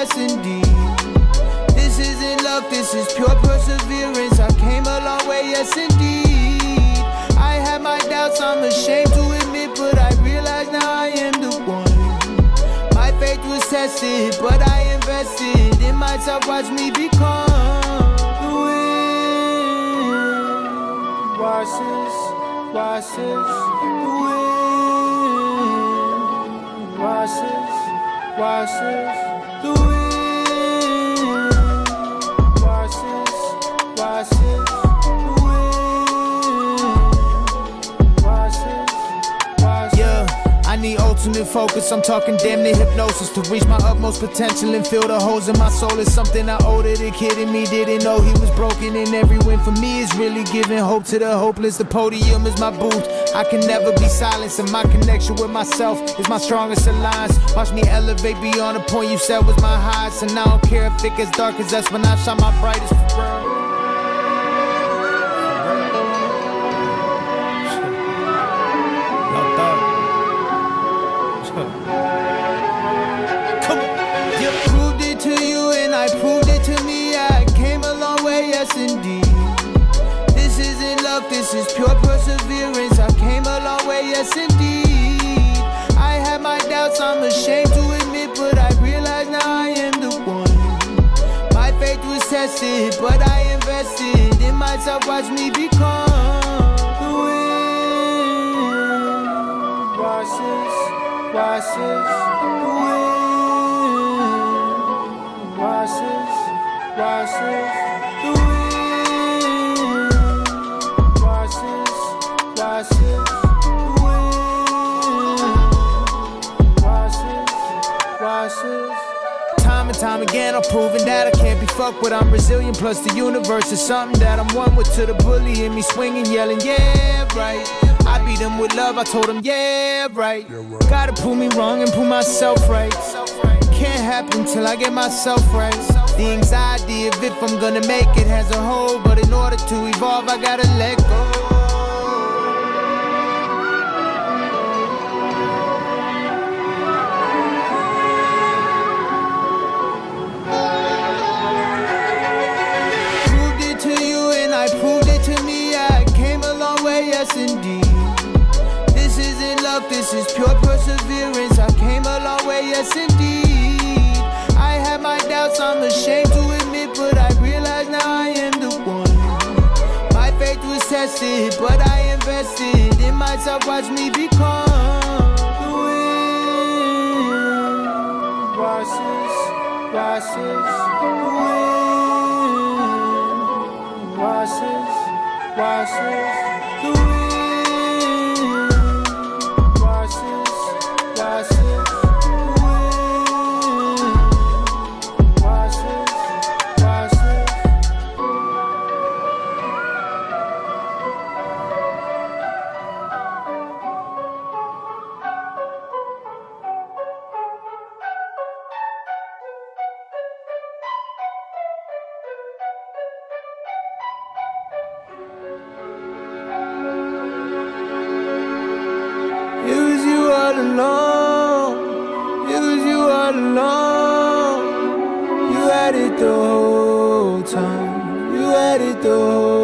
yes indeed. This isn't luck, this is pure perseverance. I came a long way, yes indeed. I had my doubts, I'm ashamed to admit, but I realize now I am the one. My faith was tested, but I invested in myself, watch me become the wind. Watch this, the wind. Watch this, the wind. Watch this, the wind. Watch this. Yeah, I need ultimate focus, I'm talking damn near hypnosis to reach my utmost potential and fill the holes in my soul. It's something I owed to the kid in me, didn't know he was broken, and every win for me is really giving hope to the hopeless. The podium is my booth, I can never be silenced, and my connection with myself is my strongest alliance. Watch me elevate beyond the point you said was my highest, and I don't care if it gets dark, cause that's when I shine my brightest for real. Indeed, this isn't luck, this is pure perseverance. I came a long way, yes indeed. I had my doubts, I'm ashamed to admit, but I realize now I am the one. My faith was tested, but I invested in myself, watch me become the wind. Watch this, the wind. Watch this, the wind. Time and time again, I'm proving that I can't be fucked with. I'm resilient, plus the universe is something that I'm one with. To the bully in me swinging, yelling, yeah, right. I beat him with love, I told him, yeah, right. Gotta prove me wrong and prove myself right. Can't happen till I get myself right. The anxiety of if I'm gonna make it has a hold, but in order to evolve, I gotta let go. Yes indeed, this isn't luck, this is pure perseverance. I came a long way, yes indeed. I had my doubts, I'm ashamed to admit, but I realize now I am the one. My faith was tested, but I invested in myself, watch me become the wind. Watch this, the wind. Watch this, the wind. It was you all along. You had it the whole time. You had it the whole